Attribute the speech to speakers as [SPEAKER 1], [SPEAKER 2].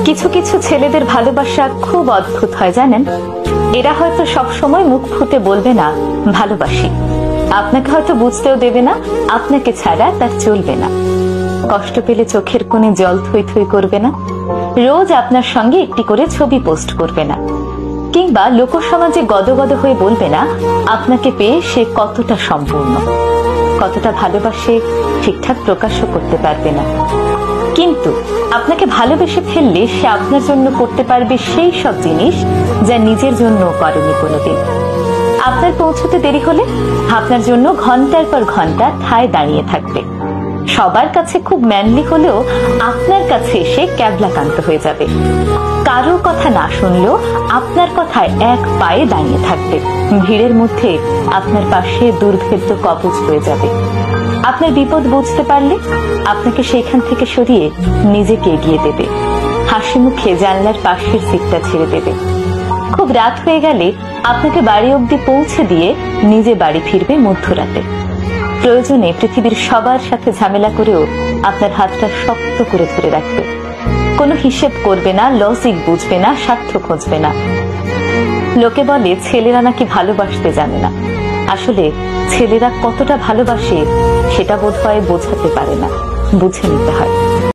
[SPEAKER 1] কিছু কিছু ছেলেদের ভালোবাসা খুব অদ্ভুত হয় জানেন। এরা হয়তো সব সময় মুখ ফুটে বলবে না ভালোবাসি, আপনাকে হয়তো বুঝতেও দেবে না আপনাকে ছাড়া তার চলবে না। কষ্ট পেলে চোখের কোণে জল থই থই করবে না, রোজ আপনার সঙ্গে একটি করে ছবি পোস্ট করবে না, কিংবা লোকসমাজে গদগদ হয়ে বলবে না আপনাকে পেয়ে সে কতটা সম্পূর্ণ, কতটা ভালোবাসে ঠিকঠাক প্রকাশও করতে পারবে না। কিন্তু আপনাকে ভালোবেসে ফেললে সে আপনার জন্য করতে পারবে সেই সব জিনিস যা নিজের জন্য করেনি কোনোদিন। আপনার পৌঁছতে দেরি হলে আপনার জন্য ঘন্টার পর ঘন্টা ঠায় দাঁড়িয়ে থাকবে। সবার কাছে খুব ম্যানলি হলেও আপনার কাছে এসে ক্যাবলাকান্ত হয়ে যাবে। কারো কথা না শুনলেও আপনার কথায় এক পায়ে দাঁড়িয়ে থাকবে। ভিড়ের মধ্যে আপনার পাশে দুর্ভেদ্য কবচ হয়ে যাবে। আপনার বিপদ বুঝতে পারলে আপনাকে সেখান থেকে সরিয়ে নিজেকে এগিয়ে দেবে। হাসি মুখে জানলার পাশের সিটটা ছেড়ে দেবে। খুব রাত হয়ে গেলে আপনাকে বাড়ি অবধি পৌঁছে দিয়ে নিজে বাড়ি ফিরবে মধ্যরাতে। প্রয়োজনে পৃথিবীর সবার সাথে ঝামেলা করেও আপনার হাতটা শক্ত করে ধরে রাখবে। কোনো হিসেব করবে না, লজিক বুঝবে না, স্বার্থ খুঁজবে না। লোকে বলে ছেলেরা নাকি ভালোবাসতে জানে না। আসলে ছেলেরা কতটা ভালোবাসে সেটা বোধহয় বোঝাতে পারে না, বুঝে নিতে হয়।